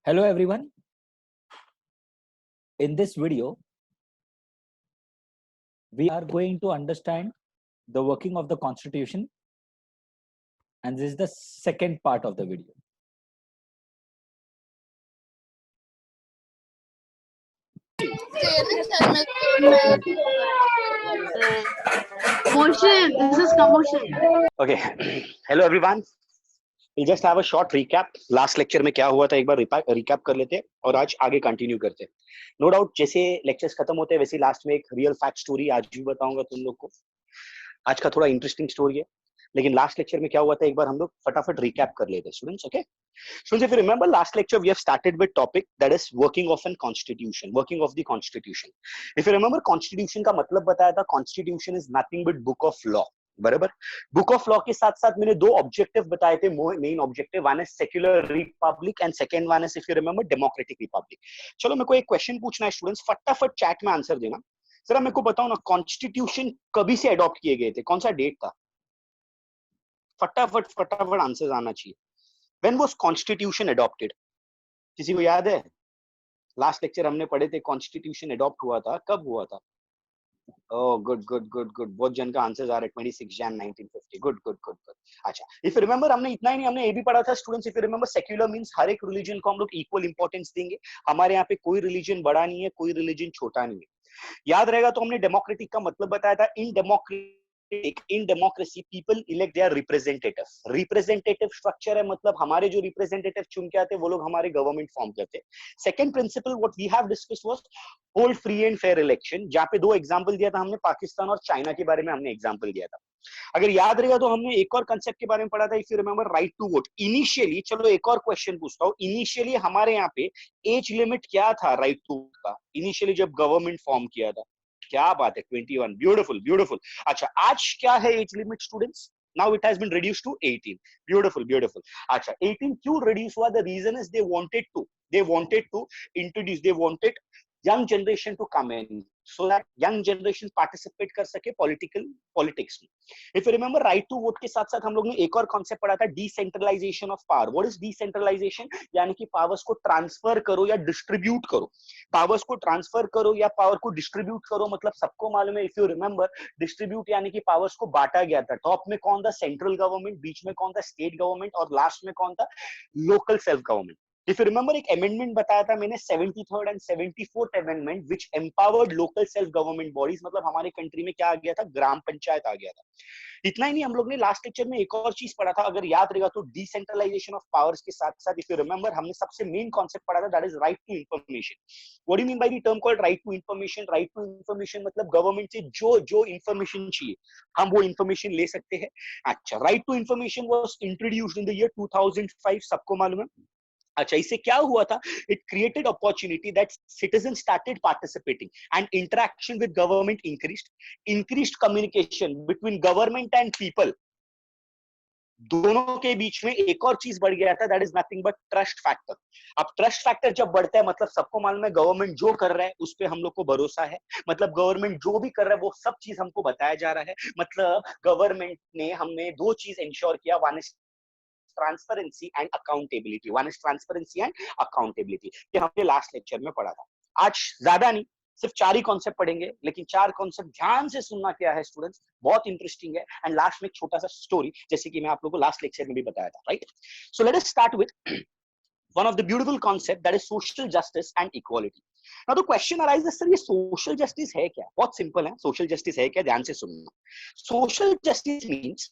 Hello everyone. In this video, we are going to understand the working of the Constitution, and this is the second part of the video. Motion. This is commotion. Okay. Hello everyone. We'll just have a short recap. Last lecture में क्या हुआ था एक बार recap कर लेते हैं और आज आगे कंटिन्यू करते हैं. नो डाउट जैसे लेक्चर्स खत्म होते हैं वैसे लास्ट में एक रियल फैक्ट स्टोरी आज भी बताऊंगा तुम लोग को. आज का थोड़ा इंटरेस्टिंग स्टोरी है, लेकिन लास्ट लेक्चर में क्या हुआ था एक बार हम लोग फटाफट रिकैप कर लेते हैं students. Okay students, if you remember last lecture we have started with topic that is working of an constitution, working of the constitution. If you remember constitution का मतलब बताया था constitution is nothing but book of law. बराबर. Book of law के साथ साथ मैंने दो ऑब्जेक्टिव बताए थे, main objective. One is secular republic and second one is if you remember democratic republic. चलो मेरे को एक क्वेश्चन पूछना है स्टूडेंट्स, फटाफट चैट में आंसर देना. जरा मेरे को बताओ ना, कॉन्स्टिट्यूशन कभी से अडॉप्ट किए गए थे, कौन सा डेट था? फटाफट फटाफट आंसर आना चाहिए. When was constitution adopted? किसी को याद है? लास्ट लेक्चर हमने पढ़े थे कॉन्स्टिट्यूशन अडॉप्ट हुआ था, कब हुआ था? Oh good good good good, बहुत जन का आंसर आ रहा है 26 Jan 1950. Good good good good. अच्छा, इफ यू रिमेंबर हमने इतना ही नहीं, हमने ये भी पढ़ा था students, if you remember secular means हर एक रिलीजन को हम लोग इक्वल इंपॉर्टेंस देंगे. हमारे यहाँ पे कोई रिलीजन बड़ा नहीं है, कोई रिलीजन छोटा नहीं है. याद रहेगा तो हमने डेमोक्रेटिक का मतलब बताया था. In democracy people elect their representative. Representative structure है, मतलब हमारे जो रिप्रेजेंटेटिव चुन के आते हैं वो लोग हमारे गवर्नमेंट फॉर्म करते हैं. Second principle what we have discussed was hold free and fair election, जहां पे दो एग्जांपल दिया था हमने, पाकिस्तान और चाइना के बारे में हमने एग्जांपल दिया था. अगर याद रहेगा तो हमने एक और कंसेप्ट के बारे में पढ़ा था, if you remember right to vote. Initially, चलो एक और क्वेश्चन पूछता हूं, इनिशियली हमारे यहाँ पे एज लिमिट क्या था राइट टू वोट का, इनिशियली जब गवर्नमेंट फॉर्म किया था? क्या बात है, 21. Beautiful beautiful. अच्छा, आज क्या है age limit students? Now it has been reduced to 18. Beautiful, beautiful. अच्छा, 18 क्यों reduce हुआ? The reason is they wanted to introduce, they wanted young generation to come in so that young generation participate कर सके politics में. If you remember right to vote के साथ साथ हम लोग ने एक और concept पढ़ा था, decentralization of power. What is decentralization? यानी कि powers को transfer करो या distribute करो. powers को transfer करो या power को distribute करो, मतलब सबको मालूम है. if you remember distribute यानी कि powers को बांटा गया था. टॉप में कौन था? Central government. बीच में कौन था? State government. और लास्ट में कौन था? Local self government. If you remember एक amendment बताया था मैंने, 73rd and 74th amendment which empowered local self government bodies. मतलब हमारे कंट्री में क्या आ गया था? ग्राम पंचायत आ गया था. इतना ही नहीं, हम लोग ने लास्ट लेक्चर में एक और चीज पढ़ा था, अगर याद रहेगा तो डिसेंट्रलाइजेशन ऑफ पावर्स के साथ साथ इफ यू रिमेंबर हमने सबसे मेन कॉन्सेप्ट पढ़ा था, that is right to information. What do you mean by the term called right to information? Right to information मतलब गवर्नमेंट से जो जो इंफॉर्मेशन चाहिए हम वो इंफॉर्मेशन ले सकते हैं. अच्छा, right to information was introduced in the year 2005, सबको मालूम है. अच्छा, इससे क्या हुआ था? It created opportunity that citizen started participating and interaction with government increased communication between government and people. दोनों के बीच में एक और चीज बढ़ गया था, that is nothing but trust factor. अब ट्रस्ट फैक्टर जब बढ़ता है मतलब सबको मालूम है गवर्नमेंट जो कर रहा है उस पे हम लोग को भरोसा है. मतलब गवर्नमेंट जो भी कर रहा है वो सब चीज हमको बताया जा रहा है. मतलब गवर्नमेंट ने हमें दो चीज इंश्योर किया, one is transparency and accountability. One is transparency and accountability. ये हमने लास्ट लेक्चर में पढ़ा था. आज ज्यादा नहीं, सिर्फ 4 ही कॉन्सेप्ट पढ़ेंगे, लेकिन 4 कॉन्सेप्ट ध्यान से सुनना क्या है स्टूडेंट्स, बहुत इंटरेस्टिंग है. एंड लास्ट में एक छोटा सा स्टोरी, जैसे कि मैं आप लोगों को लास्ट लेक्चर में भी बताया था. Right, so let us start with one of the beautiful concept, that is social justice and equality. Now the question arises, sir ये social justice है क्या? बहुत सिंपल है. social justice है क्या? ध्यान से सुनना. social justice means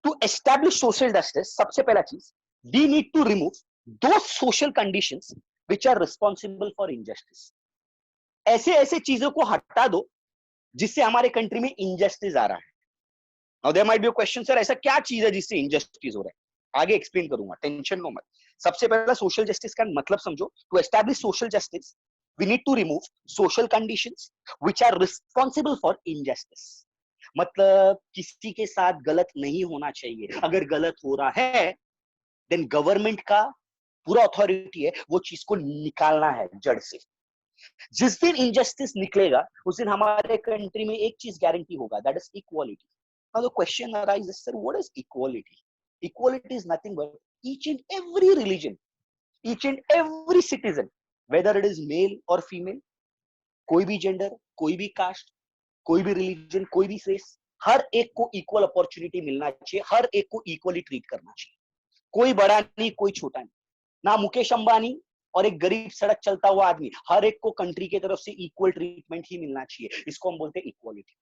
to establish social justice. सबसे पहला चीज, we need to remove those social conditions which are responsible for injustice. ऐसे ऐसे चीजों को हटा दो जिससे हमारे कंट्री में injustice आ रहा है. Now there might be a question, sir ऐसा क्या चीज है जिससे injustice हो रहा है? आगे एक्सप्लेन करूंगा, टेंशन लो मत. सबसे पहला सोशल जस्टिस का मतलब समझो. To establish social justice we need to remove social conditions which are responsible for injustice. मतलब किसी के साथ गलत नहीं होना चाहिए. अगर गलत हो रहा है देन गवर्नमेंट का पूरा अथॉरिटी है वो चीज को निकालना है जड़ से. जिस दिन इनजस्टिस निकलेगा उस दिन हमारे कंट्री में एक चीज गारंटी होगा, that is equality. Now the question arises, sir what is equality? Equality is nothing but each and every religion each and every citizen, whether it is male or female, कोई भी gender, कोई भी cast, कोई भी religion, कोई भी race, हर एक को इक्वल अपॉर्चुनिटी मिलना चाहिए, हर एक को इक्वली ट्रीट करना चाहिए। कोई बड़ा नहीं, कोई छोटा नहीं, ना मुकेश अंबानी और एक गरीब सड़क चलता हुआ आदमी, हर एक को कंट्री की तरफ से इक्वल ट्रीटमेंट ही मिलना चाहिए। इसको हम बोलते हैं इक्वालिटी।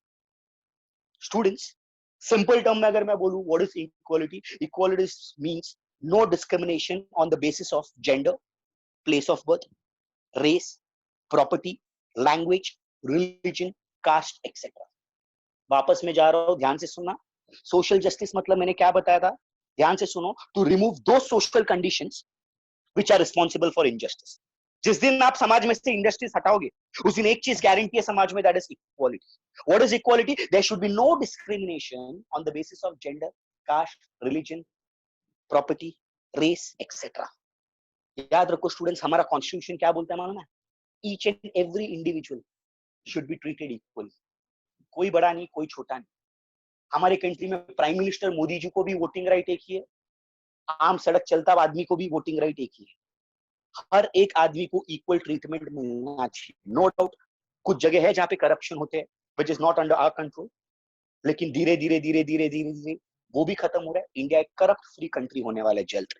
स्टूडेंट्स, सिंपल टर्म में अगर मैं बोलूं, what is equality? Equality means no discrimination on the basis of gender, place of birth, race, property, language, religion, caste etcetera. वापस में जा रहा हूं, ध्यान से सुनना। सोशल जस्टिस मतलब मैंने क्या बताया था, ध्यान से सुनो। To remove the social conditions which are responsible for injustice. जिस दिन आप समाज में से इंडस्ट्रीज हटाओगे, उस दिन एक चीज गारंटी है समाज में, that is equality. What is equality? There should be no discrimination on the basis of gender, caste, religion, property, race etcetera. याद रखो स्टूडेंट्स, हमारा कॉन्स्टिट्यूशन क्या बोलता है मालूम है? Each and every individual should be treated equally. कोई बड़ा नहीं, कोई छोटा नहीं। हमारे कंट्री में प्राइम मिनिस्टर मोदी जी को भी वोटिंग राइट एक ही है, आम सड़क चलता आदमी को भी वोटिंग राइट एक ही है। हर एक आदमी को इक्वल ट्रीटमेंट मिलना चाहिए। नो डाउट कुछ जगह है जहां पे करप्शन होते हैं, which is not under our control, लेकिन धीरे धीरे धीरे धीरे धीरे धीरे वो भी खत्म हो रहा है। इंडिया एक करप्ट फ्री कंट्री होने वाला है जल्द।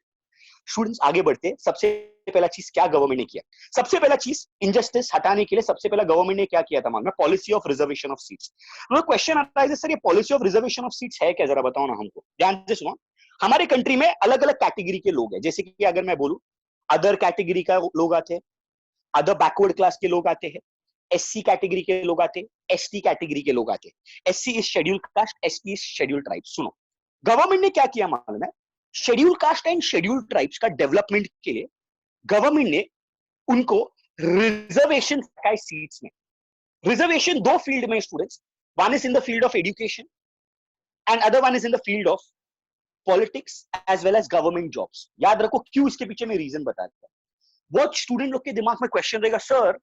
स्टूडेंट्स आगे बढ़ते, सबसे पहला चीज क्या गवर्नमेंट ने किया? सबसे पहला चीज इनजस्टिस हटाने के लिए सबसे पहला गवर्नमेंट ने क्या किया था मालूम है? Policy of reservation of seats. Question आता है सर ये policy of reservation of seats है क्या, जरा बताओ ना हमको। ध्यान से सुनो। हमारे कंट्री में अलग अलग कैटेगरी के लोग हैं, जैसे कि अगर मैं बोलूं, अदर कैटेगरी का लोग आते हैं, अदर बैकवर्ड क्लास के लोग आते हैं, एससी कैटेगरी के लोग आते हैं, एसटी कैटेगरी के लोग आते हैं। SC is scheduled caste, ST is scheduled tribe. सुनो, गवर्नमेंट ने क्या किया मालूम है? Schedule caste and schedule tribes का डेवलपमेंट के लिए गवर्नमेंट ने उनको रिजर्वेशन रखा सीट्स में। रिजर्वेशन दो फील्ड में students, one is in the field of education and other one is in the field of politics as well as government jobs. याद रखो क्यों, इसके पीछे मैं रीजन बताता हूं। बहुत स्टूडेंट लोग के दिमाग में क्वेश्चन रहेगा, सर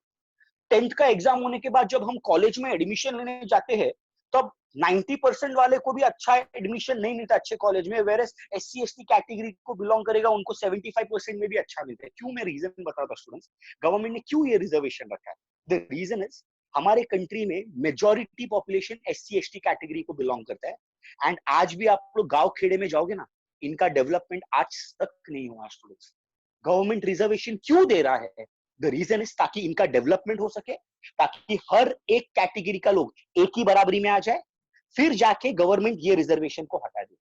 10th का एग्जाम होने के बाद जब हम कॉलेज में एडमिशन लेने जाते हैं तब 90% वाले को भी अच्छा एडमिशन नहीं मिलता अच्छे कॉलेज में, वेरएस एससी एसटी कैटेगरी को बिलोंग करेगा उनको 75% में भी अच्छा मिलता है। क्यों? मैं रीजन बताता हूं स्टूडेंट्स, गवर्नमेंट ने क्यों ये रिजर्वेशन रखा है। द रीजन इज, हमारे कंट्री में majority population SC ST category को बिलोंग करता है, एंड आज भी आप लोग गांव खेड़े में जाओगे ना, इनका डेवलपमेंट आज तक नहीं हुआ स्टूडेंट्स। गवर्नमेंट रिजर्वेशन क्यों दे रहा है? द रीजन इज ताकि इनका डेवलपमेंट हो सके, ताकि हर एक कैटेगरी का लोग एक ही बराबरी में आ जाए, फिर जाके गवर्नमेंट ये रिजर्वेशन को हटा दे।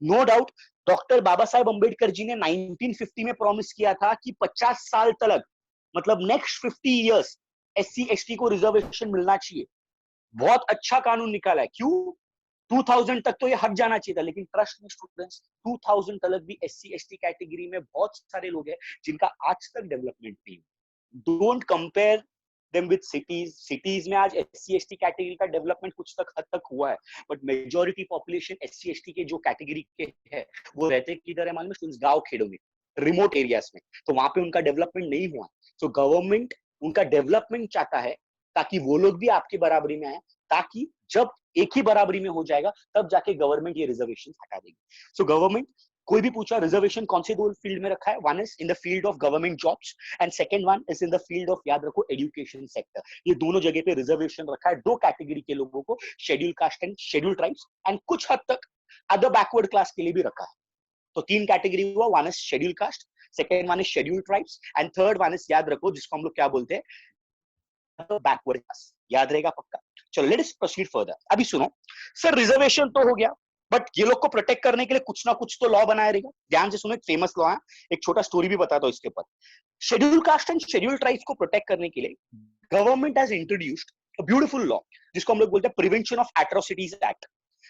No doubt doctor Baba Saheb Ambedkar ji ने 1950 में प्रॉमिस किया था कि 50 साल तक, मतलब नेक्स्ट 50 इयर्स एससी एसटी को रिजर्वेशन मिलना चाहिए। बहुत अच्छा कानून निकाला है। क्यों? 2000 तक तो ये हट जाना चाहिए था, लेकिन ट्रस्ट में स्टूडेंट्स 2000 तक भी एससी एसटी कैटेगरी में बहुत सारे लोग हैं जिनका आज तक डेवलपमेंट नहीं। Don't compare them with cities. Cities में आज एससी एसटी कैटेगरी का डेवलपमेंट कुछ तक हद तक हुआ है, but majority population SC ST के जो कैटेगरी के है वो रहते किधर है मालूम है? गांव खेड़ों में, रिमोट एरियाज में, तो वहां पे उनका डेवलपमेंट नहीं हुआ। तो गवर्नमेंट उनका डेवलपमेंट चाहता है ताकि वो लोग भी आपकी बराबरी में आए, ताकि जब एक ही बराबरी में हो जाएगा तब जाके गवर्नमेंट ये रिजर्वेशन हटा देगी। सो गवर्नमेंट, कोई भी पूछा रिजर्वेशन कौन से दो फील्ड में रखा है, one is in the field of government jobs and second one is in the field of, याद रखो, एजुकेशन सेक्टर। ये दोनों जगह पे रिजर्वेशन रखा है दो कैटेगरी के लोगों को, schedule caste and schedule tribes, and कुछ हद तक अदर बैकवर्ड क्लास के लिए भी रखा है। तो तीन कैटेगरी हुआ, one is schedule caste, second one is schedule tribes, and third one is, याद रखो, जिसको हम लोग क्या बोलते हैं, बैकवर्ड क्लास। याद रहेगा पक्का? चलो लेट्स प्रोसीड फर्दर। अभी सुनो सर, रिजर्वेशन तो हो गया, बट ये लोग को प्रोटेक्ट करने के लिए कुछ ना कुछ तो लॉ बनाया रहेगा। ध्यान से सुनो, एक फेमस लॉ है, एक छोटा स्टोरी भी बताता हूं इसके ऊपर। Schedule caste and schedule tribes को प्रोटेक्ट करने के लिए government has introduced a beautiful law जिसको हम लोग बोलते हैं prevention of atrocities act.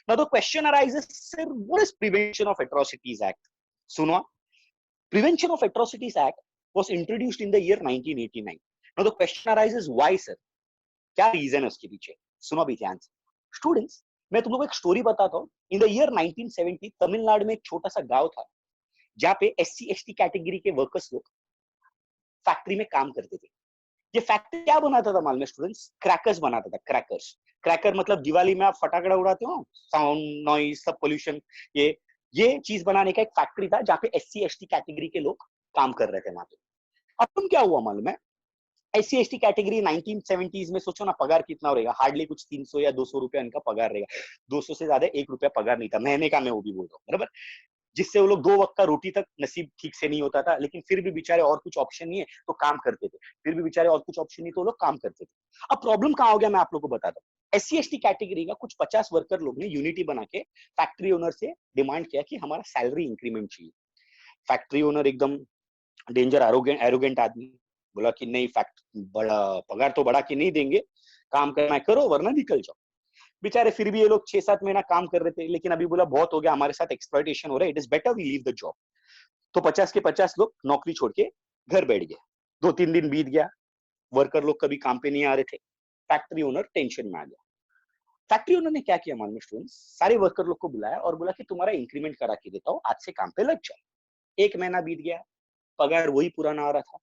Now the question arises, sir what is prevention of atrocities act? सुनो, prevention of atrocities act was introduced in the year 1989। Now the question arises, why sir? क्या reason है उसके पीछे? सुनो अभी ध्यान से students, मैं तुम लोगों को एक स्टोरी बताता हूँ। इन द ईयर 1970 तमिलनाडु में एक छोटा सा गांव था जहाँ पे एससी एसटी कैटेगरी के वर्कर्स लोग फैक्ट्री में काम करते थे। ये फैक्ट्री क्या बनाता था मालूम है स्टूडेंट्स? क्रैकर्स बनाता था। क्रैकर्स, क्रैकर मतलब दिवाली में आप फटाकड़ा उड़ाते हो, साउंड, नॉइज, सब पोल्यूशन, ये चीज बनाने का एक फैक्ट्री था जहाँ पे एससी एसटी कैटेगरी के लोग काम कर रहे थे वहां पे। अब तुम क्या हुआ मालूम है, SC/ST कैटेगरी 1970s में सोचो ना, पगार कितना रहेगा, हार्डली कुछ 300 या 200 रुपया इनका पगार रहेगा। 200 से ज्यादा 1 रुपया पगार नहीं था महीने का, मैं वो भी बोल रहा हूँ, बराबर। जिससे वो लोग 2 वक्त का रोटी तक नसीब ठीक से नहीं होता था, लेकिन फिर भी बेचारे और कुछ ऑप्शन नहीं है तो काम करते थे, फिर भी बेचारे और कुछ ऑप्शन नहीं तो वो लोग काम करते थे। अब प्रॉब्लम कहाँ हो गया, मैं आप लोग को बताता हूँ। SC/ST कैटेगरी का कुछ 50 वर्कर लोग ने यूनिटी बना के फैक्ट्री ओनर से डिमांड किया कि हमारा सैलरी इंक्रीमेंट चाहिए। फैक्ट्री ओनर एकदम डेंजर एरोगेंट आदमी, बोला कि नहीं, फैक्ट बड़ा पगार तो बढ़ा के नहीं देंगे, काम करना है करो वरना निकल जाओ। बेचारे फिर भी ये लोग 6-7 महीना काम कर रहे थे, लेकिन अभी बोला बहुत हो गया, हमारे साथ एक्सप्लॉइटेशन हो रहा है, it is better we leave the job. तो 50 के 50 लोग नौकरी छोड़ के घर बैठ गए। 2-3 दिन बीत गया, वर्कर लोग कभी काम पे नहीं आ रहे थे, फैक्ट्री ओनर टेंशन में आ गया। फैक्ट्री ओनर ने क्या किया मालूम है स्टूडेंट्स, सारे वर्कर लोग को बुलाया और बोला कि तुम्हारा इंक्रीमेंट करा के देता हूँ, आज से काम पे लग जाओ। 1 महीना बीत गया, पगार वही पुराना आ रहा था,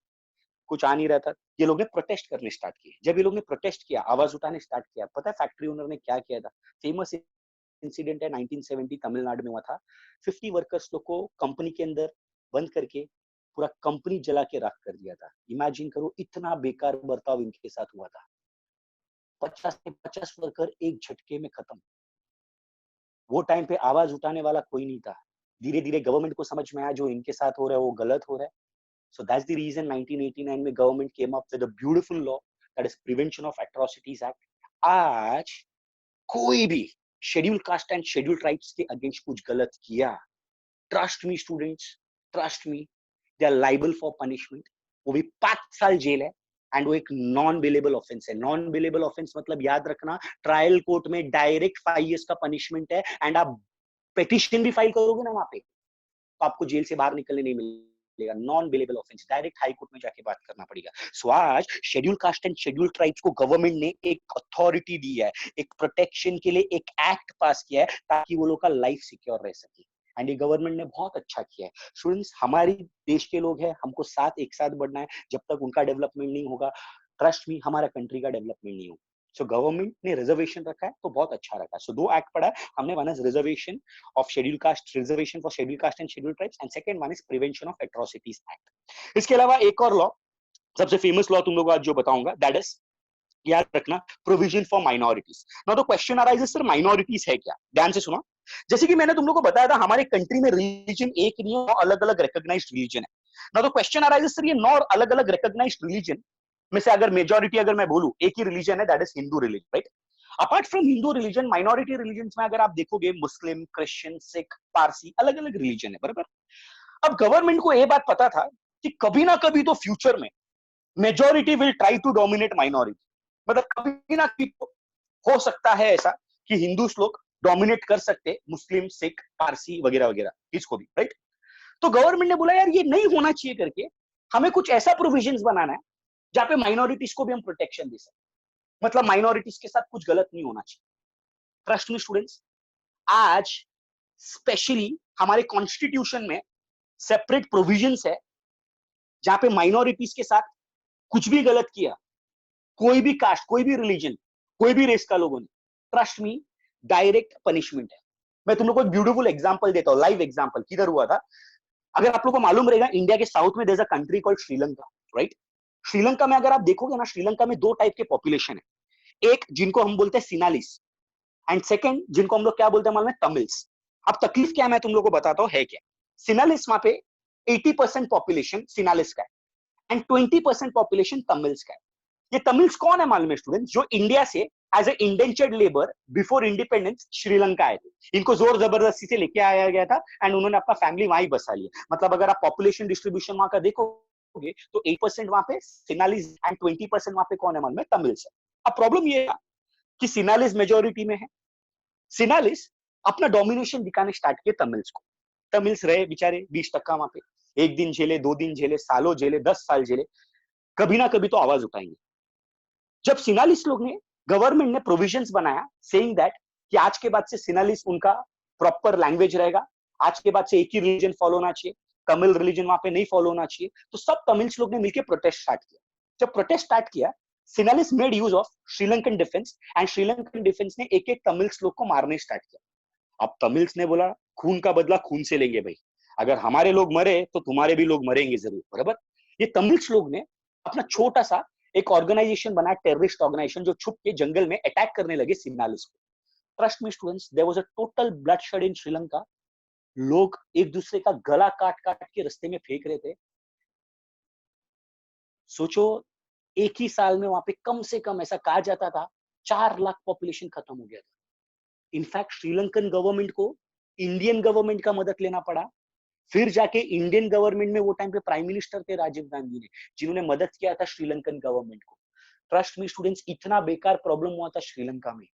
कुछ आ नहीं रहा था। ये लोग ने प्रोटेस्ट करने स्टार्ट किए। जब ये लोग ने प्रोटेस्ट किया, आवाज उठाने स्टार्ट किया, पता है फैक्ट्री ओनर ने क्या किया था? फेमस इंसिडेंट है, 1970 तमिलनाडु में हुआ था। 50 वर्कर्स लोग को कंपनी के अंदर बंद करके पूरा कंपनी जला के राख कर दिया था। इमेजिन करो, इतना बेकार बर्ताव इनके साथ हुआ था। 50 के 50 वर्कर एक झटके में खत्म। वो टाइम पे आवाज उठाने वाला कोई नहीं था। धीरे धीरे गवर्नमेंट को समझ में आया जो इनके साथ हो रहा है वो गलत हो रहा है। So that's the reason 1989 में government came up with a beautiful law, that is Prevention of Atrocities Act. आज कोई भी schedule caste and schedule tribes के अगेंस्ट कुछ गलत किया, trust me students, trust me, they are liable for punishment. वो भी 5 साल जेल है, एंड वो एक नॉन बेलेबल ऑफेंस है। नॉन बेलेबल ऑफेंस मतलब याद रखना, ट्रायल कोर्ट में डायरेक्ट 5 years का पनिशमेंट है, एंड आप पेटिशन भी फाइल करोगे ना वहां पे, तो आपको जेल से बाहर निकलने नहीं मिलेगा। Non bailable offence, direct high court में जाके बात करना पड़ेगा। सो आज schedule caste and schedule tribes को गवर्नमेंट ने एक अथॉरिटी दी है, एक प्रोटेक्शन के लिए एक एक्ट पास किया है, ताकि वो लोग का लाइफ सिक्योर रह सके। एंड ये गवर्नमेंट ने बहुत अच्छा किया है। स्टूडेंट्स, हमारी देश के लोग हैं, हमको साथ एक साथ बढ़ना है। जब तक उनका डेवलपमेंट नहीं होगा, ट्रस्ट मी, हमारा कंट्री का डेवलपमेंट नहीं होगा। सो गवर्नमेंट ने रिजर्वेशन रखा है तो बहुत अच्छा रखा है। सो 2 एक्ट पढ़ा है हमने, one is reservation of scheduled caste, reservation for scheduled caste and scheduled tribes, and second one is prevention of atrocities act। इसके अलावा एक और लॉ, सबसे फेमस लॉ तुम लोगों को आज जो बताऊंगा, दैट इज, याद रखना, provision for minorities. Now the question arises, sir minorities है क्या? ध्यान से सुनो। जैसे कि मैंने तुम लोगों को बताया था, हमारे कंट्री में रिलीजन एक नहीं है, अलग अलग रिकॉग्नाइज्ड रिलीजन है। Now the question arises, sir ये 9 अलग अलग रिकॉग्नाइज्ड रिलीजन में से अगर मेजॉरिटी अगर मैं बोलूं एक ही रिलीजन है, that is Hindu religion, right? Apart from Hindu religion, minority religion में अगर आप देखोगे, मुस्लिम, क्रिश्चियन, सिख, पारसी, अलग अलग रिलीजन है, बराबर। अब गवर्नमेंट को यह बात पता था कि कभी ना कभी तो फ्यूचर में majority will try to dominate minority, मतलब कभी ना कभी तो हो सकता है ऐसा कि हिंदू लोग डोमिनेट कर सकते मुस्लिम, सिख, पारसी वगैरह वगैरह, इसको भी, राइट? तो गवर्नमेंट ने बोला यार ये नहीं होना चाहिए करके, हमें कुछ ऐसा प्रोविजंस बनाना है जहां पे माइनॉरिटीज को भी हम प्रोटेक्शन दे सकते, मतलब माइनॉरिटीज के साथ कुछ गलत नहीं होना चाहिए। ट्रस्ट मी स्टूडेंट्स, आज स्पेशली हमारे कॉन्स्टिट्यूशन में सेपरेट प्रोविजंस है जहां पे माइनॉरिटीज के साथ कुछ भी गलत किया, कोई भी कास्ट, कोई भी रिलीजन, कोई भी रेस का लोगों ने, ट्रस्ट मी, डायरेक्ट पनिशमेंट है। मैं तुम लोग को एक ब्यूटीफुल एग्जांपल देता हूं, लाइव एग्जांपल। किधर हुआ था? अगर आप लोग को मालूम रहेगा, इंडिया के साउथ में there is a country called Sri Lanka, right? Sri Lanka में अगर आप देखोगे ना, श्रीलंका में 2 टाइप के पॉपुलेशन है, एक जिनको हम बोलते हैं सिनालिस, एंड सेकंड जिनको हम लोग क्या बोलते हैं मालूम है? तमिल्स। अब तकलीफ क्या, मैं तुम लोग को बताता हूं है क्या। सिनालिस वहां पे 80% पॉपुलेशन सिनालिस का है, एंड 20% पॉपुलेशन तमिल्स का है। ये तमिल्स कौन है मालूम है स्टूडेंट्स? जो इंडिया से as a indentured labour before independence Sri Lanka आए थे। इनको जोर जबरदस्ती से लेके आया गया था, एंड उन्होंने अपना फैमिली वहां ही बसा लिया। मतलब अगर आप पॉपुलेशन डिस्ट्रीब्यूशन वहां का देखोगे तो 8% वहां पे सिनालिस एंड 20% वहां पे कौन है मालूम है? तमिल्स है। अब प्रॉब्लम ये है कि सिनालिस मेजोरिटी में है। सिनालिस अपना डोमिनेशन दिखाने स्टार्ट किए तमिल्स को। तमिल्स रहे बेचारे 20% वहां पे, 1 दिन झेले, 2 दिन झेले, सालों झेले, 10 साल झेले, कभी ना कभी तो आवाज उठाएंगे। जब सिनालिस लोग ने, गवर्नमेंट ने प्रोविजंस बनाया सेइंग दैट कि आज के बाद से सिनालिस उनका प्रॉपर लैंग्वेज रहेगा, आज के बाद से एक ही रिलीजन फॉलो होना चाहिए, तमिल रिलीजन वहां पे नहीं फॉलो होना चाहिए, तो सब तमिल्स लोग ने मिलकर प्रोटेस्ट स्टार्ट किया। जब प्रोटेस्ट स्टार्ट किया, Sinhalese made use of Sri Lankan defence, and Sri Lankan defence ने एक एक तमिल्स लोग को मारने स्टार्ट किया। अब तमिल्स ने बोला खून का बदला खून से लेंगे भाई, अगर हमारे लोग मरे तो तुम्हारे भी लोग मरेंगे जरूर, बराबर। ये तमिल्स लोग ने अपना छोटा सा एक ऑर्गेनाइजेशन बनाया, टेररिस्ट ऑर्गेनाइजेशन, जो छुप के जंगल में अटैक करने लगे सिग्नलिस्ट को। Trust me students, there was a total bloodshed in Sri Lanka. लोग एक दूसरे का गला काट काट के रास्ते में फेंक रहे थे। सोचो, एक ही साल में वहां पे कम से कम ऐसा कहा जाता था 4 लाख पॉपुलेशन खत्म हो गया था। इनफैक्ट श्रीलंकन गवर्नमेंट को इंडियन गवर्नमेंट का मदद लेना पड़ा। फिर जाके इंडियन गवर्नमेंट में वो टाइम पे प्राइम मिनिस्टर थे राजीव गांधी ने, जिन्होंने मदद किया था श्रीलंकन गवर्नमेंट को। ट्रस्ट मी स्टूडेंट्स, इतना बेकार प्रॉब्लम हुआ था श्रीलंका में।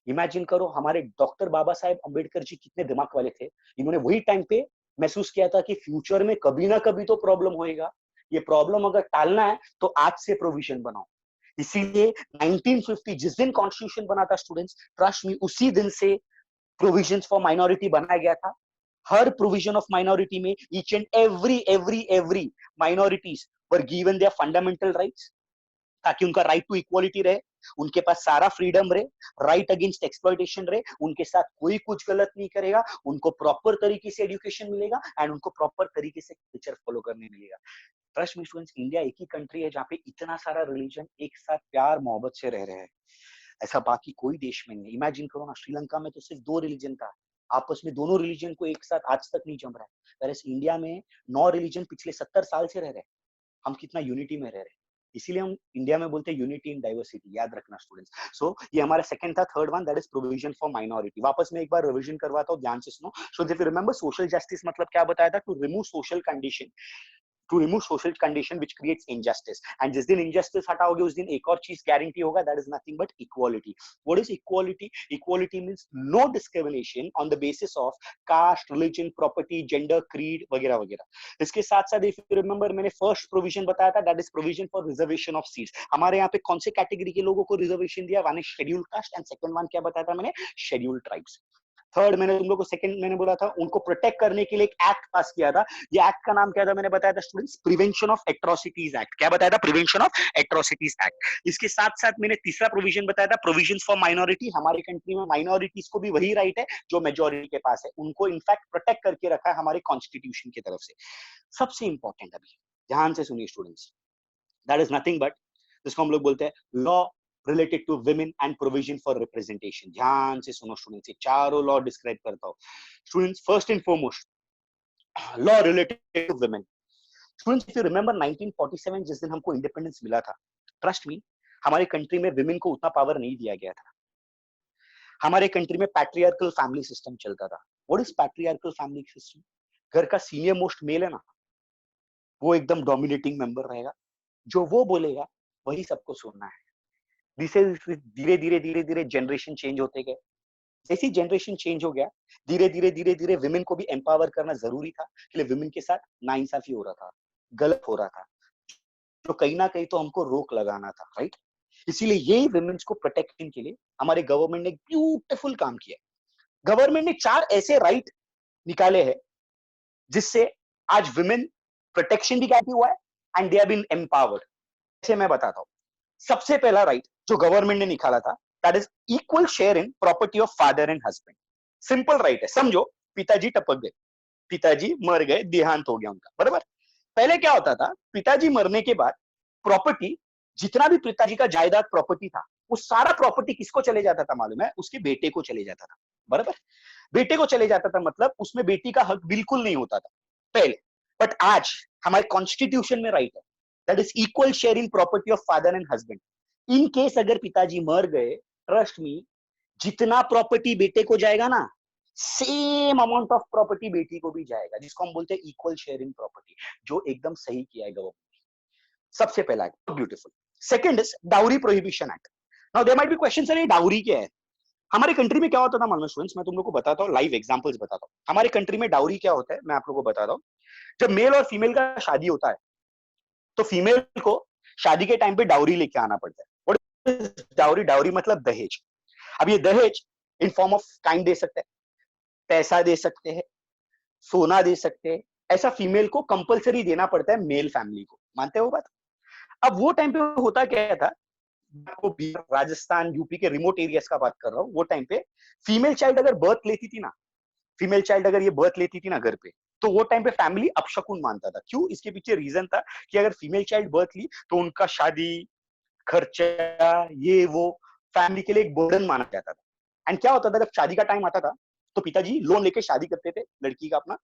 इमेजिन करो, हमारे डॉक्टर बाबा साहेब अंबेडकर जी कितने दिमाग वाले थे। इन्होंने वही टाइम पे महसूस किया था कि फ्यूचर में कभी ना कभी तो प्रॉब्लम होएगा। ये प्रॉब्लम अगर टालना है तो आज से प्रोविजन बनाओ। इसीलिए 1950 जिस दिन कॉन्स्टिट्यूशन बना था स्टूडेंट्स, ट्रस्ट मी, उसी दिन से प्रोविजंस फॉर माइनॉरिटी बनाया गया था। हर प्रोविजन ऑफ माइनॉरिटी में each and every minorities were given there fundamental rights, ताकि उनका राइट टू इक्वालिटी रहे, उनके पास सारा फ्रीडम रहे, राइट अगेंस्ट एक्सप्लॉइटेशन रहे, उनके साथ कोई कुछ गलत नहीं करेगा, उनको प्रॉपर तरीके से एजुकेशन मिलेगा एंड उनको प्रॉपर तरीके से कल्चर फॉलो करने मिलेगा। ट्रस्ट मी स्टूडेंट्स, इंडिया एक ही कंट्री है जहाँ पे इतना सारा रिलीजन एक साथ प्यार मोहब्बत से रह रहे हैं। ऐसा बाकी कोई देश में नहीं। इमेजिन करो ना, श्रीलंका में तो सिर्फ 2 रिलीजन था, आपस में दोनों रिलीजन को एक साथ आज तक नहीं जम रहा है। वैसे इंडिया में 9 रिलीजन पिछले 70 साल से रह रहे हैं। हम कितना यूनिटी में रह रहे हैं। इसीलिए हम इंडिया में बोलते हैं यूनिटी इन डाइवर्सिटी। याद रखना स्टूडेंट्स। सो ये हमारा सेकंड था। Third one, that is provision for minority. वापस में एक बार रिवीजन करवाता हूं, ध्यान से सुनो। So if you remember, social justice मतलब क्या बताया था? To remove social condition, to remove social condition which creates injustice. And जिस दिन इनजस्टिस हटाओगे उस दिन एक और चीज गारंटी होगा, that is nothing but equality. What is equality? Equality means no discrimination on the basis of caste, religion, property, gender, creed वगैरह वगैरह। इसके साथ साथ इफ यू रिमेंबर, मैंने फर्स्ट प्रोविजन बताया था, that is provision for reservation of seats. हमारे यहाँ पे कौन से कैटेगरी के लोगों को रिजर्वेशन दिया? One is scheduled caste and second one क्या बताया था मैंने? Scheduled tribes. थर्ड मैंने तुम लोग को, सेकंड मैंने बोला था, उनको प्रोटेक्ट करने के लिए एक एक्ट पास किया था। ये एक्ट का नाम क्या था? मैंने बताया था students, prevention of atrocities act. क्या बताया था? Prevention of atrocities act. इसके साथ साथ मैंने तीसरा प्रोविजन बताया था, प्रोविजंस फॉर माइनॉरिटी। हमारे कंट्री में माइनॉरिटीज को भी वही राइट है जो मेजॉरिटी के पास है, उनको इनफैक्ट प्रोटेक्ट करके रखा है हमारे कॉन्स्टिट्यूशन की तरफ से। सबसे इंपॉर्टेंट अभी ध्यान से सुनिए students, that is nothing but, जिसको हम लोग बोलते हैं law related to women and provision for representation। ध्यान से सुनो स्टूडेंट्स, ये चारों लॉ डिस्क्राइब करता हूं students. First and foremost, law related to women। Students if you remember 1947 जिस दिन हमको इंडिपेंडेंस मिला था, ट्रस्ट मी, हमारे कंट्री में women को उतना पावर नहीं दिया गया था। हमारे कंट्री में पैट्रियार्कल फैमिली सिस्टम चलता था। What is patriarchal family system? घर का सीनियर मोस्ट मेल है ना, वो एकदम डोमिनेटिंग मेंबर रहेगा, जो वो बोलेगा वही सबको सुनना है। धीरे धीरे जनरेशन चेंज होते गए। जैसी जनरेशन चेंज हो गया, धीरे धीरे विमेन को भी एम्पावर करना जरूरी था। इसलिए विमेन के साथ नाइंसाफी हो रहा था, गलत हो रहा था, जो कहीं ना कहीं तो हमको रोक लगाना था, राइट। इसीलिए यही विमेन्स को प्रोटेक्शन के लिए हमारे गवर्नमेंट ने ब्यूटीफुल काम किया। गवर्नमेंट ने 4 ऐसे राइट निकाले हैं जिससे आज विमेन प्रोटेक्शन भी काफी हुआ है and they have been empowered. जैसे मैं बताता हूँ, सबसे पहला राइट जो गवर्नमेंट ने निकाला था, that is equal share in property of father and husband. Simple right है, समझो पिताजी टपक गए, पिताजी मर गए, देहांत हो गया उनका, बराबर। पहले क्या होता था, पिताजी मरने के बाद प्रॉपर्टी, जितना भी पिताजी का जायदाद प्रॉपर्टी था, वो सारा प्रॉपर्टी किसको चले जाता था मालूम है? उसके बेटे को चले जाता था, बराबर। बेटे को चले जाता था, मतलब उसमें बेटी का हक बिल्कुल नहीं होता था पहले। बट आज हमारे कॉन्स्टिट्यूशन में राइट है, that is equal share in property of father and husband. In case अगर पिताजी मर गए, ट्रस्ट मी, जितना प्रॉपर्टी बेटे को जाएगा ना, सेम अमाउंट ऑफ प्रॉपर्टी बेटी को भी जाएगा, जिसको हम बोलते हैं इक्वल शेयर इन प्रॉपर्टी, जो एकदम सही किया है गवर्नमेंट। सबसे पहला act, beautiful. Second is dowry prohibition act. Now there might be question, sir ये डाउरी क्या है? हमारे कंट्री में क्या होता था मालूम स्टूडेंट्स? मैं तुम लोग को बताता हूँ, लाइव एग्जांपल्स बताता हूँ। हमारे कंट्री में डाउरी क्या होता है, मैं आप लोगों को बताता हूँ। जब मेल और फीमेल का शादी होता है, तो फीमेल को शादी के टाइम पे डाउरी लेके आना पड़ता है। डाउरी, डाउरी मतलब दहेज। अब ये दहेज इन फॉर्म ऑफ काइंड दे सकते हैं, पैसा दे सकते हैं, सोना दे सकते हैं। ऐसा फीमेल को कंपलसरी देना पड़ता है मेल फैमिली को, मानते हो बात? अब वो टाइम पे होता क्या था, आपको राजस्थान यूपी के रिमोट एरियाज का बात कर रहा हूँ, वो टाइम पे फीमेल चाइल्ड अगर बर्थ लेती थी ना, फीमेल चाइल्ड अगर ये बर्थ लेती थी ना घर पे, तो वो टाइम पे फैमिली अपशकुन मानता था। क्यों? इसके पीछे रीजन था कि अगर फीमेल चाइल्ड बर्थ ली तो उनका शादी, खर्चा, ये वो फैमिली के लिए एक बर्डन माना जाता था। एंड क्या होता था, जब शादी का टाइम आता था तो पिताजी लोन लेके शादी करते थे लड़की का अपना,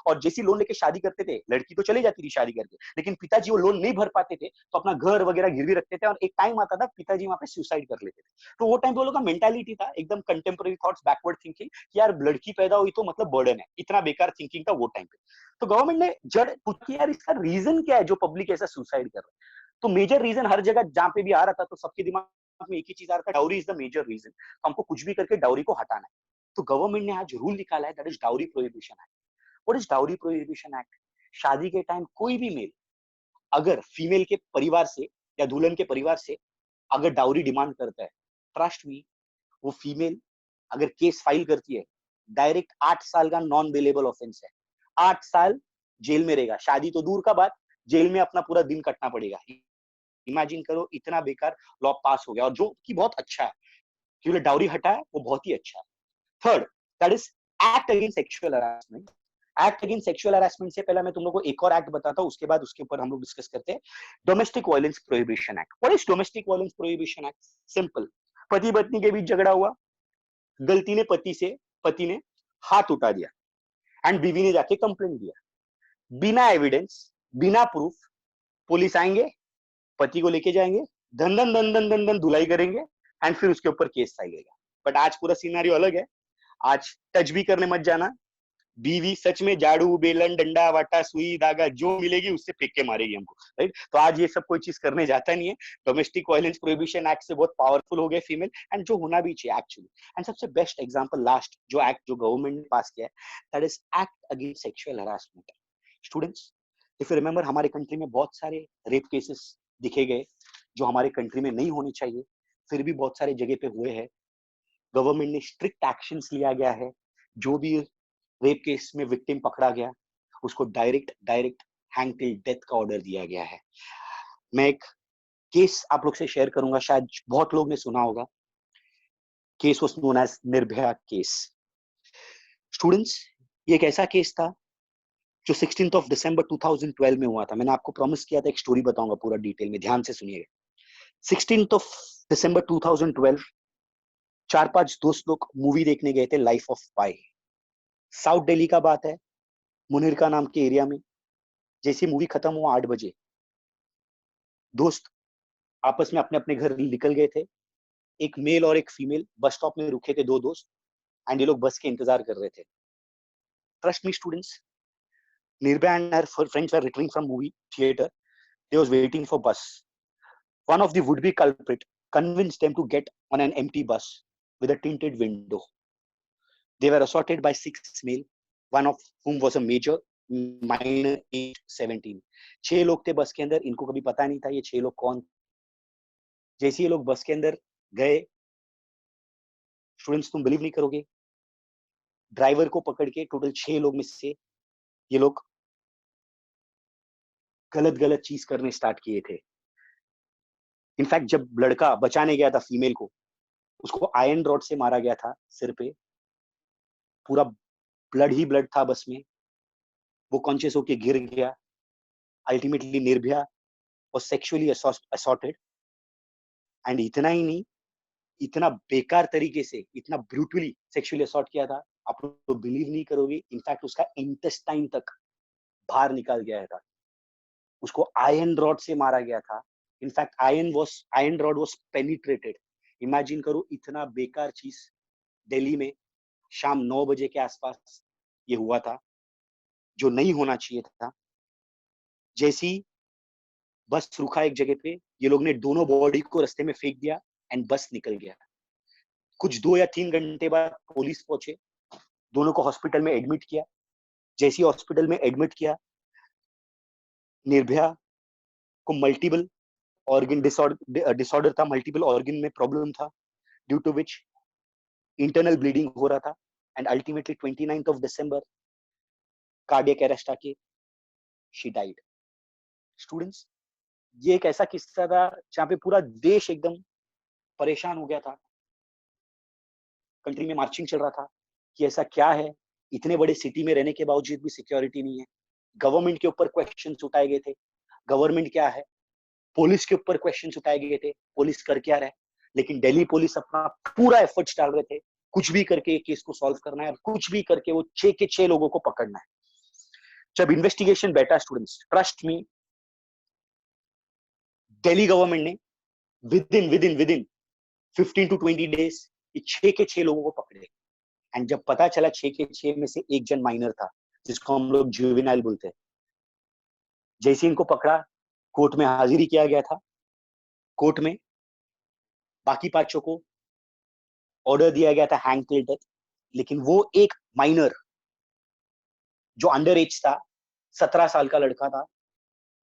और जैसी लोन लेके शादी करते थे लड़की तो चली जाती थी शादी करके, लेकिन पिताजी वो लोन नहीं भर पाते थे तो अपना घर वगैरह गिरवी रखते थे, और एक टाइम आता था पिताजी वहां पे सुसाइड कर लेते थे। तो वो टाइम पे वो लोग का मेंटालिटी था एकदम कंटेम्प्रेरी थॉट्स, बैकवर्ड थिंकिंग कि यार लड़की पैदा हुई तो मतलब बर्डन है, इतना बेकार थिंकिंग था वो टाइम पे। तो गवर्नमेंट ने जड़ पूछी यार इसका रीजन क्या है जो पब्लिक ऐसा सुसाइड कर रहा है। तो मेजर रीजन हर जगह जहां पे भी आ रहा था तो सबके दिमाग में एक ही चीज आ रहा था, dowry is the major reason, तो हमको कुछ भी करके डाउरी को हटाना है। तो गवर्नमेंट ने आज रूल निकाला है, that is dowry prohibition act. What is dowry prohibition act? शादी के टाइम कोई भी मेल अगर फीमेल के परिवार से या दुल्हन के परिवार से अगर डाउरी डिमांड करता है, ट्रस्ट मी, वो फीमेल अगर केस फाइल करती है, डायरेक्ट 8 साल का नॉन बेलेबल ऑफेंस है। 8 साल जेल में रहेगा, शादी तो दूर का बात, जेल में अपना पूरा दिन कटना पड़ेगा। इमेजिन करो, इतना बेकार लॉ पास हो गया, और जो कि बहुत अच्छा है, क्योंकि डाउरी हटा है वो बहुत ही अच्छा है। Third, that is act against sexual harassment. Act against sexual harassment से पहले मैं तुम लोगों को एक और एक्ट बताता हूं, उसके बाद उसके ऊपर हम लोग डिस्कस करते हैं। Domestic violence prohibition act. What is domestic violence prohibition act? Simple, पति पत्नी के बीच झगड़ा हुआ, गलती ने पति ने हाथ उठा दिया एंड बीवी ने जाके कंप्लेंट दिया, बिना एविडेंस, बिना प्रूफ, पुलिस आएंगे, पति को लेके जाएंगे, धन धन धन धन धन धन धुलाई करेंगे एंड फिर उसके ऊपर केस फाइलेगा। बट आज पूरा सिनेरियो अलग है। आज टच भी करने मत जाना, बीवी सच में झाड़ू, बेलन, डंडा, वाटा, सुई, धागा जो मिलेगी उससे फेंक के मारेगी हमको, राइट? तो आज ये सब कोई चीज करने जाता नहीं है। डोमेस्टिक वायलेंस प्रोहिबिशन एक्ट से बहुत पावरफुल हो गए फीमेल, एंड जो होना भी चाहिए एक्चुअली। एंड सबसे बेस्ट एग्जांपल लास्ट जो एक्ट जो गवर्नमेंट ने पास किया है, that is act against sexual harassment. Students, if you remember, हमारे कंट्री में बहुत सारे रेप केसेस दिखे गए जो हमारे कंट्री में नहीं होने चाहिए, फिर भी बहुत सारे जगह पे हुए हैं। गवर्नमेंट ने स्ट्रिक्ट एक्शंस लिया गया है, जो भी रेप केस में विक्टिम पकड़ा गया उसको डायरेक्ट हैंग टिल डेथ का ऑर्डर दिया गया है। मैं एक केस आप लोग से शेयर करूंगा, शायद बहुत लोग ने सुना होगा। Case was known as Nirbhaya case. Students, ये एक ऐसा केस था जो 16th of December 2012 में हुआ था। मैंने आपको प्रॉमिस किया था एक स्टोरी बताऊंगा पूरा डिटेल में, ध्यान से सुनिएगा। 16th of December 2012, 4-5 दोस्त लोग मूवी देखने गए थे, life of pi. South Delhi का बात है, मुनिरका नाम के एरिया में। जैसी मूवी खत्म हुआ 8 बजे, दोस्त आपस में अपने अपने घर निकल गए थे। एक मेल और एक फीमेल बस स्टॉप में रुके थे, दो दोस्त, एंड ये लोग बस के इंतजार कर रहे थे। Trust me students, Nirbhaya and her friends were returning from movie theater. They was waiting for bus. One of the would-be culprit convinced them to get on an empty bus with a tinted window. They were assaulted by 6 male, one of whom was a major, minor age 17. 6 लोग थे बस के अंदर, इनको कभी पता नहीं था ये 6 लोग कौन। जैसे ये लोग बस के अंदर गए, स्टूडेंट्स तुम बिलीव नहीं करोगे, ड्राइवर को पकड़ के टोटल 6 लोग में से ये लोग गलत चीज करने स्टार्ट किए थे। इनफैक्ट जब लड़का बचाने गया था फीमेल को, उसको आयरन रॉड से मारा गया था सिर पे, पूरा ब्लड ही ब्लड था बस में, वो कॉन्शियस होके गिर गया। Ultimately Nirbhaya was sexually assaulted, and इतना ही नहीं, इतना बेकार तरीके से, इतना ब्रूटली सेक्सुअली असॉल्ट किया था, आप लोग तो बिलीव नहीं करोगे। इनफैक्ट उसका इंटेस्टाइन तक बाहर निकाल गया था, उसको आयरन रॉड से मारा गया था। In fact iron rod was penetrated. Imagine करो, इतना बेकार चीज दिल्ली में शाम 9 बजे के आसपास ये हुआ था, जो नहीं होना चाहिए था। जैसी बस रुका एक जगह पे, ये लोग ने दोनों बॉडी को रास्ते में फेंक दिया एंड बस निकल गया। कुछ 2 या 3 घंटे बाद पुलिस पहुंचे, दोनों को हॉस्पिटल में एडमिट किया। जैसे ही हॉस्पिटल में एडमिट किया, निर्भया को मल्टीपल ऑर्गन डिसऑर्डर था, मल्टीपल ऑर्गन में प्रॉब्लम था, due to which internal bleeding हो रहा था, and ultimately 29th of December cardiac arrest आके शी डाइड। स्टूडेंट्स, ये एक ऐसा किस्सा था जहां पे पूरा देश एकदम परेशान हो गया था। कंट्री में मार्चिंग चल रहा था कि ऐसा क्या है, इतने बड़े सिटी में रहने के बावजूद भी सिक्योरिटी नहीं है। गवर्नमेंट के ऊपर क्वेश्चन उठाए गए थे, गवर्नमेंट क्या है। पुलिस के ऊपर क्वेश्चन उठाए गए थे, पुलिस कर क्या रहा है। लेकिन दिल्ली पुलिस अपना पूरा एफर्ट्स डाल रहे थे, कुछ भी करके केस को सॉल्व करना है, कुछ भी करके वो 6 के 6 लोगों को पकड़ना है। जब इन्वेस्टिगेशन बैठा स्टूडेंट्स, ट्रस्ट मी, दिल्ली गवर्नमेंट ने विद इन 15 to 20 days ये 6 के 6 लोगों को पकड़े। एंड जब पता चला 6 के 6 में से एक जन माइनर था, जिसको हम लोग जुवेनाइल बोलते हैं, जैसे इनको पकड़ा, कोर्ट में हाजिरी किया गया था। कोर्ट में बाकी पांचों को ऑर्डर दिया गया था हैंग टिल डेथ, लेकिन वो एक माइनर जो अंडर एज था, 17 साल का लड़का था,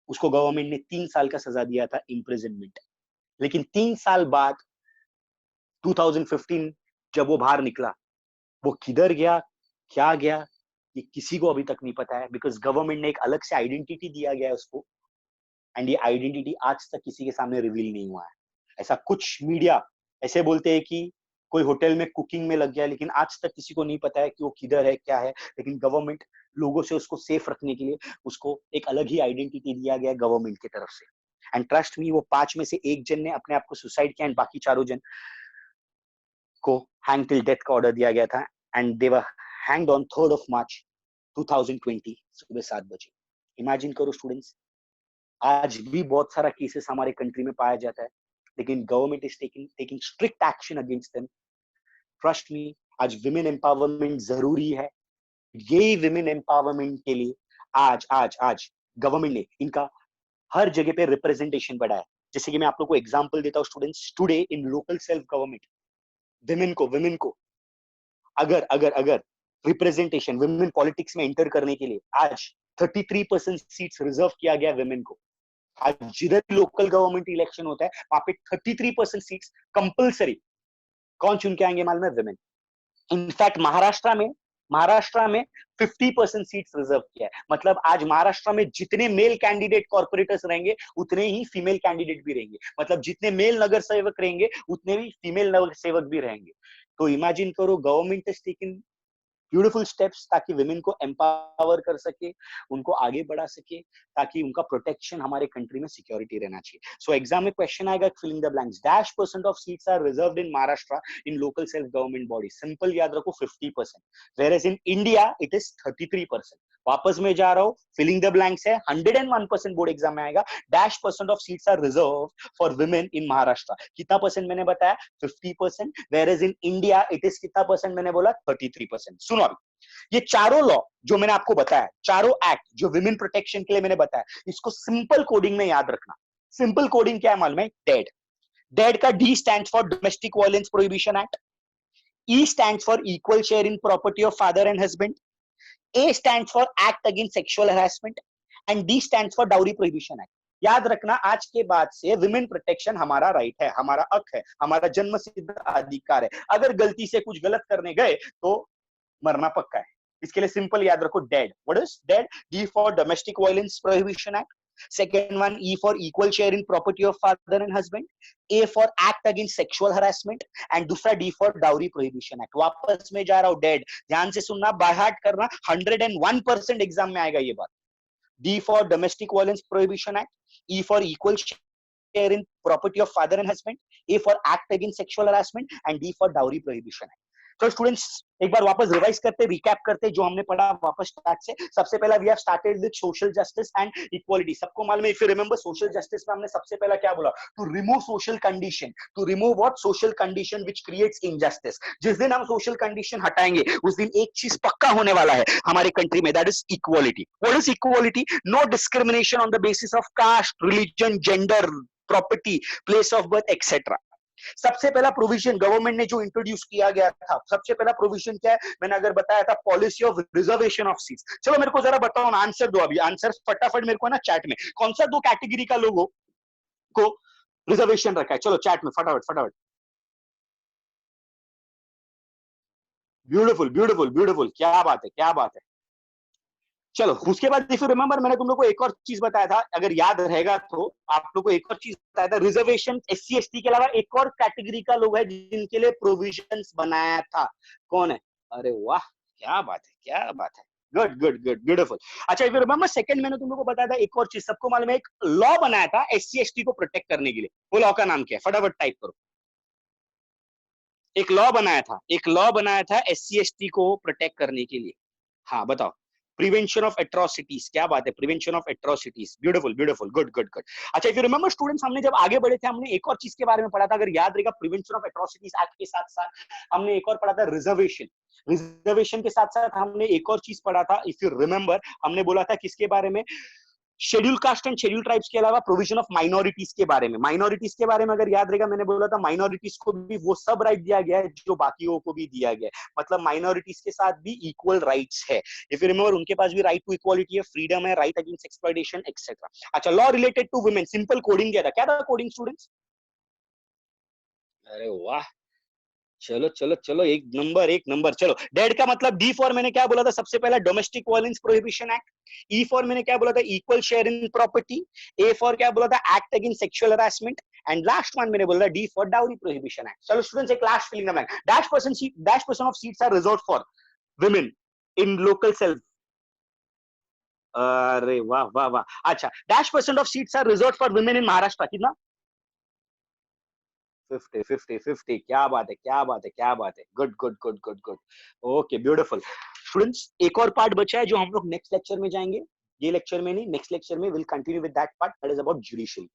उसको गवर्नमेंट ने 3 साल का सजा दिया था इम्प्रिजनमेंट। लेकिन 3 साल बाद 2015 जब वो बाहर निकला, वो किधर गया, क्या गया, ये किसी को अभी तक नहीं पता है, बिकॉज गवर्नमेंट ने एक अलग से आइडेंटिटी दिया गया है उसको, एंड ये आइडेंटिटी आज तक किसी के सामने रिवील नहीं हुआ है। ऐसा कुछ मीडिया ऐसे बोलते हैं कि कोई होटल में कुकिंग में लग गया, लेकिन आज तक किसी को नहीं पता है कि वो किधर है, क्या है। लेकिन गवर्नमेंट लोगों से उसको सेफ रखने के लिए उसको एक अलग ही आइडेंटिटी दिया गया गवर्नमेंट की तरफ से। एंड ट्रस्ट मी, वो 5 में से एक जन ने अपने आप को सुसाइड किया, एंड बाकी चारों जन को हैंग टिल डेथ का ऑर्डर दिया गया था, and they were hanged on 3rd of March 2020 सुबह 7 बजे। इमेजिन करो स्टूडेंट्स, आज भी बहुत सारा केसेस हमारे कंट्री में पाया जाता है, लेकिन government is taking strict action against them. Trust me, आज विमेन एम्पावरमेंट जरूरी है। यही विमेन एम्पावरमेंट के लिए आज आज आज गवर्नमेंट ने इनका हर जगह पे रिप्रेजेंटेशन बढ़ाया है। जैसे कि मैं आप लोग को एग्जांपल देता हूँ students, today in local self government women को अगर अगर अगर रिप्रेजेंटेशन विमेन पॉलिटिक्स में एंटर करने के लिए आज 33% सीट्स रिजर्व किया गया विमेन को। आज जिधर लोकल गवर्नमेंट इलेक्शन होता है वहां पे 33% सीट्स कंपलसरी। कौन चुन के आएंगे मालूम है? विमेन। इनफैक्ट महाराष्ट्र में 50% सीट्स रिजर्व किया है। मतलब आज महाराष्ट्र में जितने मेल कैंडिडेट कॉर्पोरेटर्स रहेंगे उतने ही फीमेल कैंडिडेट भी रहेंगे। मतलब जितने मेल नगर सेवक रहेंगे उतने ही फीमेल नगर सेवक भी रहेंगे। तो इमेजिन करो, government is taking beautiful steps ताकि विमेन को एम्पावर कर सके, उनको आगे बढ़ा सके, ताकि उनका प्रोटेक्शन हमारे कंट्री में सिक्योरिटी रहना चाहिए। सो एग्जाम में क्वेश्चन आएगा, filling the blanks, -% of seats are reserved in Maharashtra in local self government body. Simple याद रखो 50%, where in India it is 33%। वापस में जा रहा हूं, फिलिंग द ब्लैंक्स है 101% बोर्ड एग्जाम में आएगा। -% Of seats are reserved for women in Maharashtra. कितना परसेंट मैंने बताया? 50%, where in India it is कितना परसेंट मैंने बोला? 33%। सुनो अभी, ये चारों लॉ जो मैंने आपको बताया, चारों एक्ट जो विमेन प्रोटेक्शन के लिए मैंने बताया, इसको सिंपल कोडिंग में याद रखना। सिंपल कोडिंग क्या है मालूम है? डेड। डेड का D stands for domestic violence prohibition act, E stands for equal share in property of father and husband, A stands for Act Against Sexual Harassment and D stands for Dowry Prohibition Act. याद रखना, आज के बाद से women protection हमारा right है, हमारा हक है, हमारा जन्मसिद्ध अधिकार है। अगर गलती से कुछ गलत करने गए तो मरना पक्का है। इसके लिए सिंपल याद रखो, dead. What is dead? D for Domestic Violence Prohibition Act, second one E for Equal Share in Property of Father and Husband, A for Act Against Sexual Harassment and दूसरा D for Dowry Prohibition Act। वापस में जा रहा हूं, dead. ध्यान से सुनना, by heart करना, 101% एग्जाम में आएगा ये बात। D for Domestic Violence Prohibition Act, E for Equal Share in Property of Father and Husband, A for Act Against Sexual Harassment and D for Dowry Prohibition Act। तो students एक बार वापस revise करते, recap करते जो हमने पढ़ा वापस start से। सबसे पहला we have started with social justice and equality. सबको मालूम है, if you remember, social justice में हमने सबसे पहला क्या बोला? To remove social condition, to remove what? Social condition which creates injustice. जिस दिन हम सोशल कंडीशन हटाएंगे उस दिन एक चीज पक्का होने वाला है हमारे कंट्री में, that is equality. What is equality? No discrimination on the basis of caste, religion, gender, property, place of birth etcetera. सबसे पहला प्रोविजन गवर्नमेंट ने जो इंट्रोड्यूस किया गया था, सबसे पहला प्रोविजन क्या है? मैंने अगर बताया था, policy of reservation of seats. चलो मेरे को जरा बताओ ना, आंसर दो अभी, आंसर फटाफट मेरे को ना चैट में। कौन सा 2 कैटेगरी का लोगों को रिजर्वेशन रखा है? चलो चैट में फटाफट फटाफट। ब्यूटीफुल ब्यूटीफुल ब्यूटीफुल, क्या बात है, क्या बात है। चलो उसके बाद इफ यू रिमेंबर, मैंने तुम लोग को एक और चीज बताया था, अगर याद रहेगा तो आप लोग को एक और चीज बताया था, रिजर्वेशन SC ST के अलावा एक और कैटेगरी का लोग है जिनके लिए प्रोविजंस बनाया था। कौन है? अरे वाह, क्या बात है, क्या बात है। Good good good, beautiful. अच्छा, इफ यू रिमेंबर सेकंड, मैंने तुम लोगों को बताया था एक और चीज, सबको मालूम है एक लॉ बनाया था SC ST को प्रोटेक्ट करने के लिए। वो लॉ का नाम क्या है? फटाफट टाइप करो। एक लॉ बनाया था, एक लॉ बनाया था SC ST को प्रोटेक्ट करने के लिए। हाँ बताओ। प्रिवेंशन ऑफ एट्रोसिटीज, क्या बात है, prevention of atrocities, beautiful beautiful, good good good. अच्छा, इफ यू रिमेंबर स्टूडेंट्स, हमने जब आगे बढ़े थे हमने एक और चीज के बारे में पढ़ा था, अगर याद रहेगा, प्रिवेंशन ऑफ एट्रोसिटीज एक्ट के साथ साथ हमने एक और पढ़ा था रिजर्वेशन। रिजर्वेशन के साथ साथ हमने एक और चीज पढ़ा था, इफ यू रिमेंबर, हमने बोला था किसके बारे में? Schedule caste and schedule tribes के अलावा प्रोविजन ऑफ माइनॉरिटीज के बारे में। माइनॉरिटीज के बारे में अगर याद रहेगा, मैंने बोला था माइनॉरिटीज को भी वो सब राइट दिया गया है जो बाकियों को भी दिया गया है, मतलब माइनॉरिटीज के साथ भी इक्वल राइट्स है। इफ यू रिमेंबर, उनके पास भी राइट टू इक्वालिटी है, फ्रीडम है, राइट अगेंस्ट एक्सप्लॉयटेशन एक्सेट्रा। अच्छा, law related to women, simple coding क्या था कोडिंग स्टूडेंट्स? अरे वाह, चलो चलो चलो, एक नंबर एक नंबर। चलो, डेड का मतलब, डी फॉर मैंने क्या बोला था सबसे पहला? Domestic violence prohibition act. E for मैंने क्या बोला था? Equal share in property. A for क्या बोला था? Act against sexual harassment. And last one मैंने बोला D for dowry prohibition act. चलो स्टूडेंट्स, एक last filling the blank. Dash percent of seats are reserved for women in local self। अरे वाह वाह वाह। अच्छा, dash percent of seats are reserved for women in Maharashtra, कितना? 50 50 50, क्या बात है, क्या बात है, क्या बात है। Good good good good good. Okay, beautiful. Students, एक और पार्ट बचा है जो हम लोग नेक्स्ट लेक्चर में जाएंगे। ये लेक्चर में नहीं, नेक्स्ट लेक्चर में will continue with that part, that is about judiciary.